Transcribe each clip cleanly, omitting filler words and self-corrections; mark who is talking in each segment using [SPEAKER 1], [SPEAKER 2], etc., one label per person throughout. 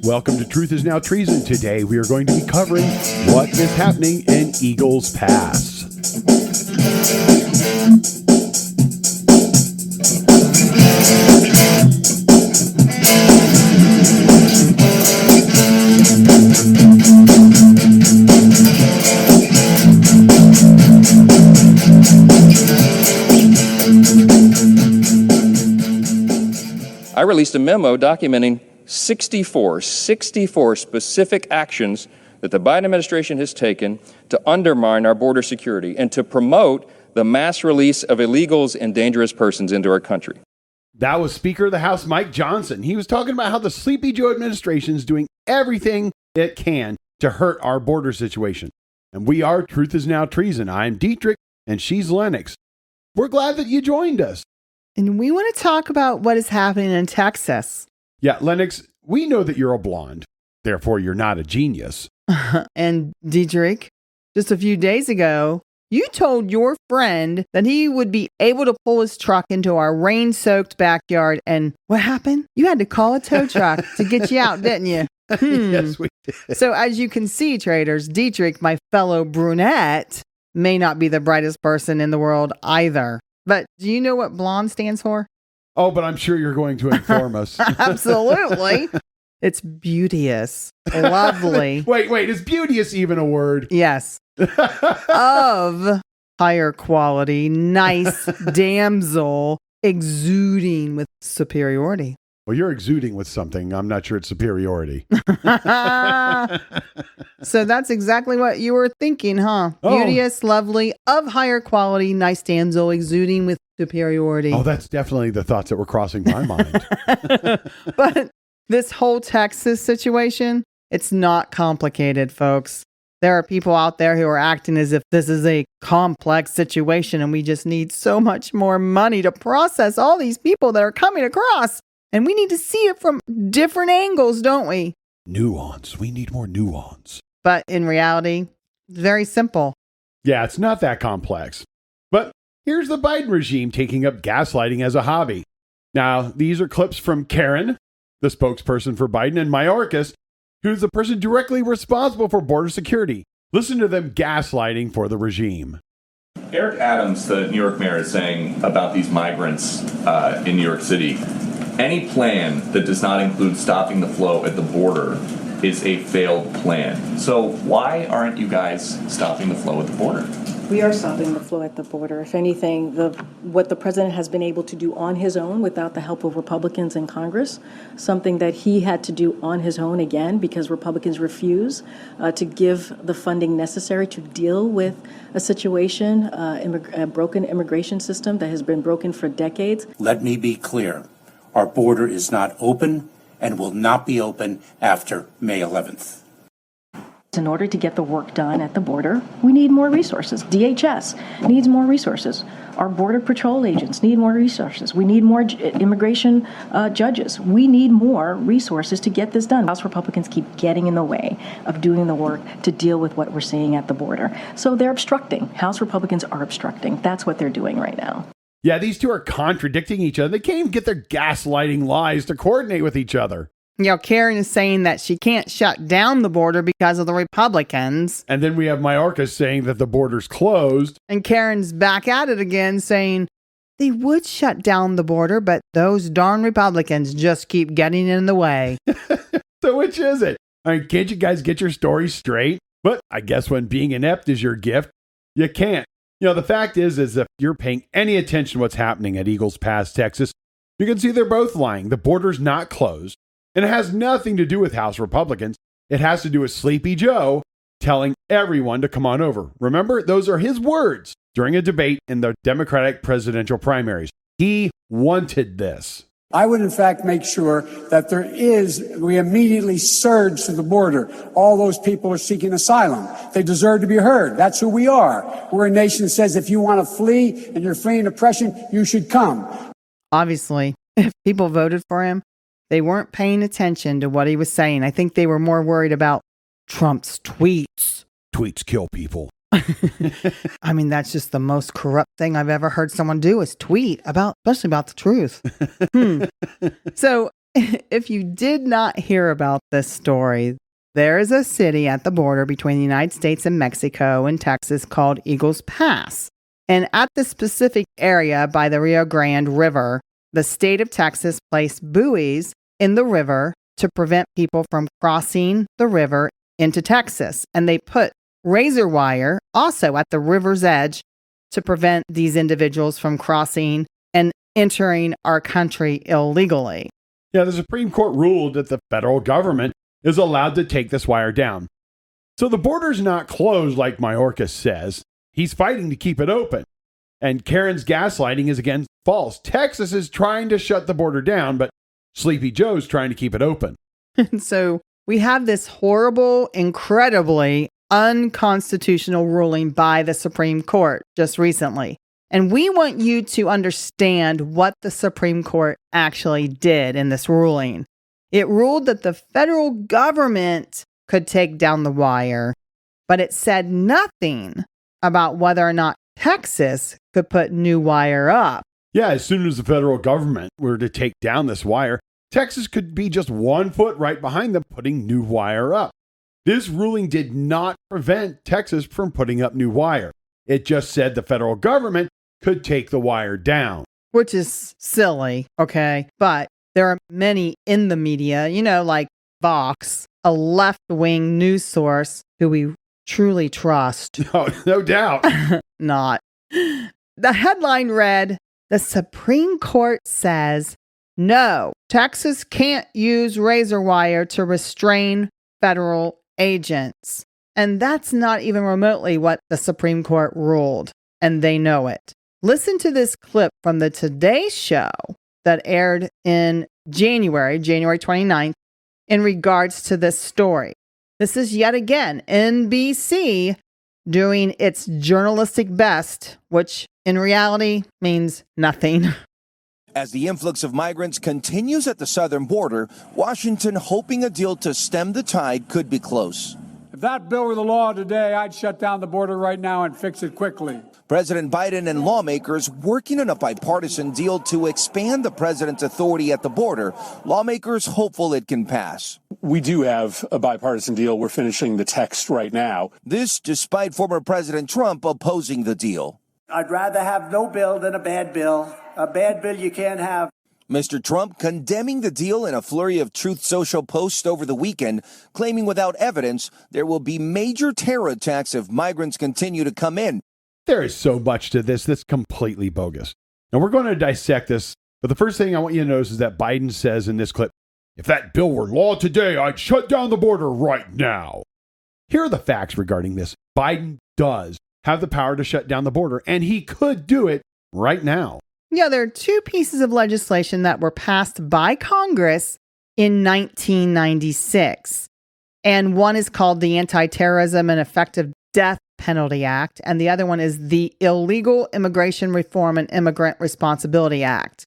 [SPEAKER 1] Welcome to Truth is Now Treason. Today we are going to be covering what is happening in Eagles Pass.
[SPEAKER 2] I released a memo documenting 64 specific actions that the Biden administration has taken to undermine our border security and to promote the mass release of illegals and dangerous persons into our country.
[SPEAKER 1] That was Speaker of the House Mike Johnson. He was talking about how the Sleepy Joe administration is doing everything it can to hurt our border situation. And we are Truth is Now Treason. I'm Dietrich, and she's Lennox. We're glad that you joined us.
[SPEAKER 3] And we want to talk about what is happening in Texas.
[SPEAKER 1] Yeah, Lennox, we know that you're a blonde. Therefore, you're not a genius.
[SPEAKER 3] And Dietrich, just a few days ago, you told your friend that he would be able to pull his truck into our rain-soaked backyard. And what happened? You had to call a tow truck to get you out, didn't you?
[SPEAKER 1] Yes, we did.
[SPEAKER 3] So as you can see, traders, Dietrich, my fellow brunette, may not be the brightest person in the world either. But do you know what blonde stands for?
[SPEAKER 1] Oh, but I'm sure you're going to inform us.
[SPEAKER 3] Absolutely. It's beauteous, lovely.
[SPEAKER 1] Wait, is beauteous even a word?
[SPEAKER 3] Yes. Of higher quality, nice damsel, exuding with superiority.
[SPEAKER 1] Well, you're exuding with something. I'm not sure it's superiority.
[SPEAKER 3] So that's exactly what you were thinking, huh?
[SPEAKER 1] Oh.
[SPEAKER 3] Beauteous, lovely, of higher quality, nice damsel, exuding with superiority.
[SPEAKER 1] Oh, that's definitely the thoughts that were crossing my mind.
[SPEAKER 3] But this whole Texas situation, it's not complicated, folks. There are people out there who are acting as if this is a complex situation and we just need so much more money to process all these people that are coming across. And we need to see it from different angles, don't we?
[SPEAKER 1] Nuance. We need more nuance.
[SPEAKER 3] But in reality, it's very simple.
[SPEAKER 1] Yeah, it's not that complex. But here's the Biden regime taking up gaslighting as a hobby. Now, these are clips from Karen, the spokesperson for Biden, and Mayorkas, who's the person directly responsible for border security. Listen to them gaslighting for the regime.
[SPEAKER 4] Eric Adams, the New York mayor, is saying about these migrants in New York City, any plan that does not include stopping the flow at the border is a failed plan. So why aren't you guys stopping the flow at the border?
[SPEAKER 5] We are stopping the flow at the border. If anything, what the president has been able to do on his own without the help of Republicans in Congress, something that he had to do on his own again because Republicans refuse to give the funding necessary to deal with a situation, a broken immigration system that has been broken for decades.
[SPEAKER 6] Let me be clear. Our border is not open and will not be open after May 11th.
[SPEAKER 5] In order to get the work done at the border, we need more resources. DHS needs more resources. Our Border Patrol agents need more resources. We need more immigration judges. We need more resources to get this done. House Republicans keep getting in the way of doing the work to deal with what we're seeing at the border. So they're obstructing. House Republicans are obstructing. That's what they're doing right now.
[SPEAKER 1] Yeah, these two are contradicting each other. They can't even get their gaslighting lies to coordinate with each other.
[SPEAKER 3] You know, Karen is saying that she can't shut down the border because of the Republicans.
[SPEAKER 1] And then we have Mayorkas saying that the border's closed.
[SPEAKER 3] And Karen's back at it again saying they would shut down the border, but those darn Republicans just keep getting in the way.
[SPEAKER 1] So which is it? I mean, can't you guys get your story straight? But I guess when being inept is your gift, you can't. You know, the fact is if you're paying any attention to what's happening at Eagles Pass, Texas, you can see they're both lying. The border's not closed. And it has nothing to do with House Republicans. It has to do with Sleepy Joe telling everyone to come on over. Remember, those are his words during a debate in the Democratic presidential primaries. He wanted this.
[SPEAKER 7] I would, in fact, make sure that we immediately surge to the border. All those people are seeking asylum. They deserve to be heard. That's who we are. We're a nation that says if you want to flee and you're fleeing oppression, you should come.
[SPEAKER 3] Obviously, if people voted for him, they weren't paying attention to what he was saying. I think they were more worried about Trump's tweets.
[SPEAKER 1] Tweets kill people.
[SPEAKER 3] I mean, that's just the most corrupt thing I've ever heard someone do is tweet about, especially about the truth. So if you did not hear about this story, there is a city at the border between the United States and Mexico and Texas called Eagles Pass. And at this specific area by the Rio Grande River, the state of Texas placed buoys in the river to prevent people from crossing the river into Texas. And they put razor wire also at the river's edge to prevent these individuals from crossing and entering our country illegally.
[SPEAKER 1] Yeah, the Supreme Court ruled that the federal government is allowed to take this wire down. So the border's not closed like Mayorkas says. He's fighting to keep it open. And Karen's gaslighting is again false. Texas is trying to shut the border down, but Sleepy Joe's trying to keep it open.
[SPEAKER 3] And so we have this horrible, incredibly unconstitutional ruling by the Supreme Court just recently. And we want you to understand what the Supreme Court actually did in this ruling. It ruled that the federal government could take down the wire, but it said nothing about whether or not Texas could put new wire up.
[SPEAKER 1] Yeah, as soon as the federal government were to take down this wire, Texas could be just 1 foot right behind them putting new wire up. This ruling did not prevent Texas from putting up new wire. It just said the federal government could take the wire down.
[SPEAKER 3] Which is silly, okay? But there are many in the media, like Vox, a left-wing news source who we truly trust.
[SPEAKER 1] No doubt.
[SPEAKER 3] Not. The headline read, "The Supreme Court says, no, Texas can't use razor wire to restrain federal agents." And that's not even remotely what the Supreme Court ruled, and they know it. Listen to this clip from the Today Show that aired in January 29th, in regards to this story. This is yet again NBC doing its journalistic best, which in reality means nothing.
[SPEAKER 8] As the influx of migrants continues at the southern border, Washington hoping a deal to stem the tide could be close.
[SPEAKER 7] If that bill were the law today, I'd shut down the border right now and fix it quickly.
[SPEAKER 8] President Biden and lawmakers working on a bipartisan deal to expand the president's authority at the border. Lawmakers hopeful it can pass.
[SPEAKER 9] We do have a bipartisan deal. We're finishing the text right now.
[SPEAKER 8] This despite former President Trump opposing the deal.
[SPEAKER 10] I'd rather have no bill than a bad bill. A bad bill you can't have.
[SPEAKER 8] Mr. Trump condemning the deal in a flurry of Truth Social posts over the weekend, claiming without evidence there will be major terror attacks if migrants continue to come in.
[SPEAKER 1] There is so much to this that's completely bogus. Now, we're going to dissect this, but the first thing I want you to notice is that Biden says in this clip, if that bill were law today, I'd shut down the border right now. Here are the facts regarding this. Biden does have the power to shut down the border, and he could do it right now.
[SPEAKER 3] Yeah, there are two pieces of legislation that were passed by Congress in 1996. And one is called the Anti-Terrorism and Effective Death Penalty Act, and the other one is the Illegal Immigration Reform and Immigrant Responsibility Act.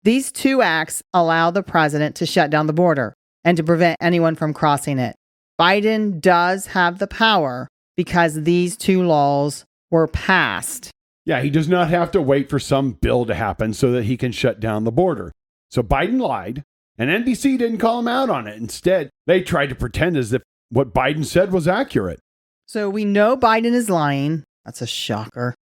[SPEAKER 3] These two acts allow the president to shut down the border and to prevent anyone from crossing it. Biden does have the power because these two laws were passed.
[SPEAKER 1] Yeah, he does not have to wait for some bill to happen so that he can shut down the border. So Biden lied, and NBC didn't call him out on it. Instead, they tried to pretend as if what Biden said was accurate.
[SPEAKER 3] So we know Biden is lying. That's a shocker.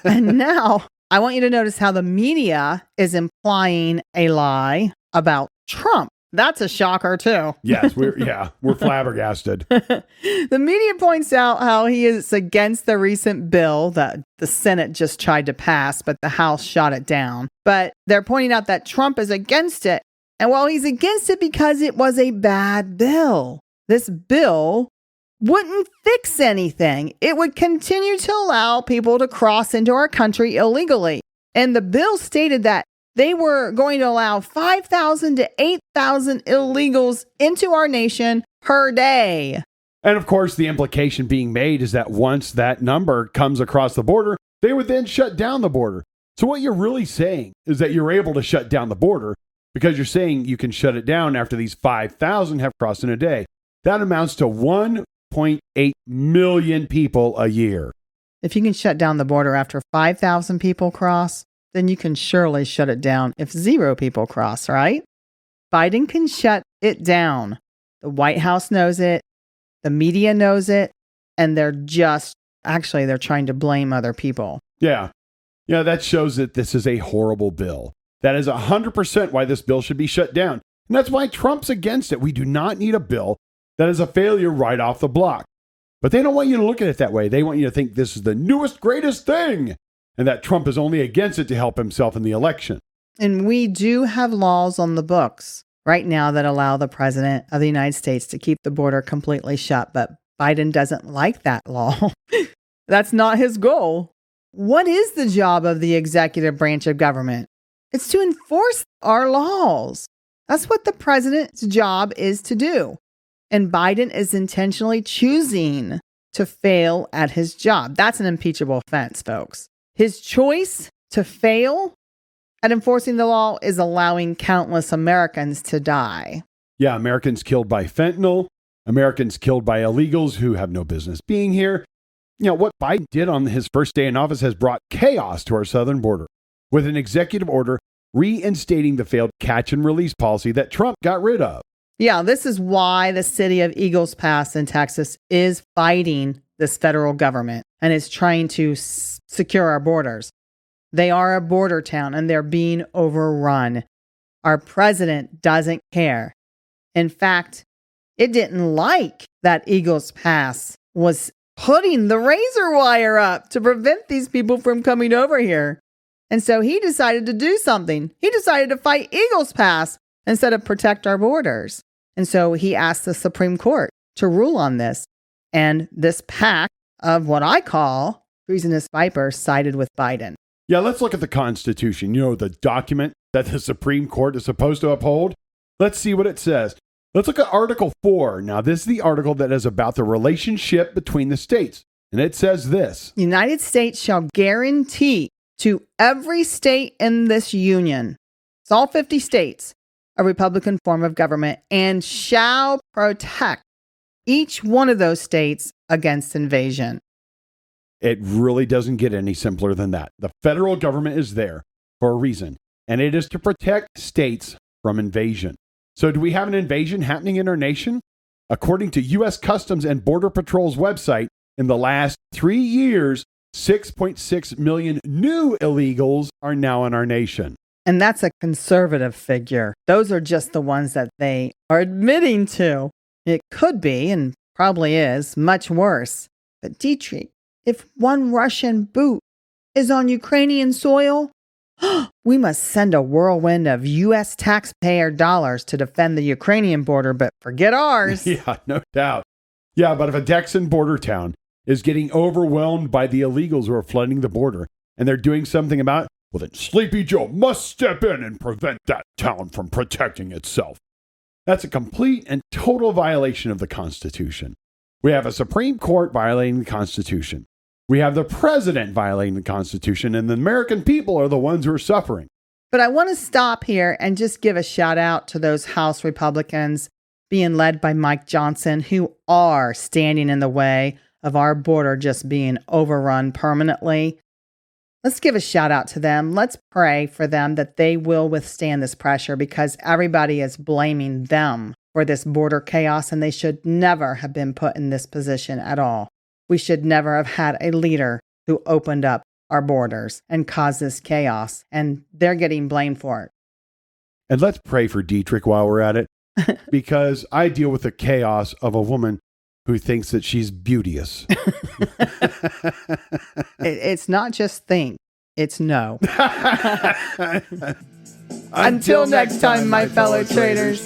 [SPEAKER 3] And now I want you to notice how the media is implying a lie about Trump. That's a shocker too.
[SPEAKER 1] Yes, we're flabbergasted.
[SPEAKER 3] The media points out how he is against the recent bill that the Senate just tried to pass, but the House shot it down. But they're pointing out that Trump is against it. And while he's against it because it was a bad bill, this bill wouldn't fix anything. It would continue to allow people to cross into our country illegally. And the bill stated that they were going to allow 5,000 to 8,000 illegals into our nation per day.
[SPEAKER 1] And of course, the implication being made is that once that number comes across the border, they would then shut down the border. So what you're really saying is that you're able to shut down the border because you're saying you can shut it down after these 5,000 have crossed in a day. That amounts to 1.8 million people a year.
[SPEAKER 3] If you can shut down the border after 5,000 people cross, then you can surely shut it down if 0 people cross, right? Biden can shut it down. The White House knows it. The media knows it. And they're trying to blame other people.
[SPEAKER 1] Yeah. Yeah, that shows that this is a horrible bill. That is 100% why this bill should be shut down. And that's why Trump's against it. We do not need a bill that is a failure right off the block. But they don't want you to look at it that way. They want you to think this is the newest, greatest thing, and that Trump is only against it to help himself in the election.
[SPEAKER 3] And we do have laws on the books right now that allow the president of the United States to keep the border completely shut. But Biden doesn't like that law. That's not his goal. What is the job of the executive branch of government? It's to enforce our laws. That's what the president's job is to do. And Biden is intentionally choosing to fail at his job. That's an impeachable offense, folks. His choice to fail at enforcing the law is allowing countless Americans to die.
[SPEAKER 1] Yeah, Americans killed by fentanyl, Americans killed by illegals who have no business being here. You know, what Biden did on his first day in office has brought chaos to our southern border with an executive order reinstating the failed catch and release policy that Trump got rid of.
[SPEAKER 3] Yeah, this is why the city of Eagles Pass in Texas is fighting this federal government and is trying to secure our borders. They are a border town and they're being overrun. Our president doesn't care. In fact, it didn't like that Eagles Pass was putting the razor wire up to prevent these people from coming over here. And so he decided to do something. He decided to fight Eagles Pass instead of protect our borders. And so he asked the Supreme Court to rule on this. And this pack of what I call treasonous vipers sided with Biden.
[SPEAKER 1] Yeah, let's look at the Constitution. You know, the document that the Supreme Court is supposed to uphold. Let's see what it says. Let's look at Article 4. Now, this is the article that is about the relationship between the states. And it says this:
[SPEAKER 3] the United States shall guarantee to every state in this union, it's all 50 states, a Republican form of government, and shall protect each one of those states against invasion.
[SPEAKER 1] It really doesn't get any simpler than that. The federal government is there for a reason, and it is to protect states from invasion. So do we have an invasion happening in our nation? According to U.S. Customs and Border Patrol's website, in the last 3 years, 6.6 million new illegals are now in our nation.
[SPEAKER 3] And that's a conservative figure. Those are just the ones that they are admitting to. It could be, and probably is, much worse. But Dietrich, if one Russian boot is on Ukrainian soil, we must send a whirlwind of U.S. taxpayer dollars to defend the Ukrainian border, but forget ours.
[SPEAKER 1] Yeah, no doubt. Yeah, but if a Texan border town is getting overwhelmed by the illegals who are flooding the border, and they're doing something about it, well, then Sleepy Joe must step in and prevent that town from protecting itself. That's a complete and total violation of the Constitution. We have a Supreme Court violating the Constitution. We have the president violating the Constitution, and the American people are the ones who are suffering.
[SPEAKER 3] But I want to stop here and just give a shout out to those House Republicans being led by Mike Johnson, who are standing in the way of our border just being overrun permanently. Let's give a shout out to them. Let's pray for them that they will withstand this pressure, because everybody is blaming them for this border chaos, and they should never have been put in this position at all. We should never have had a leader who opened up our borders and caused this chaos, and they're getting blamed for it.
[SPEAKER 1] And let's pray for Dietrich while we're at it, because I deal with the chaos of a woman who thinks that she's beauteous.
[SPEAKER 3] It's not just think, it's no. Until next time, my fellow traders.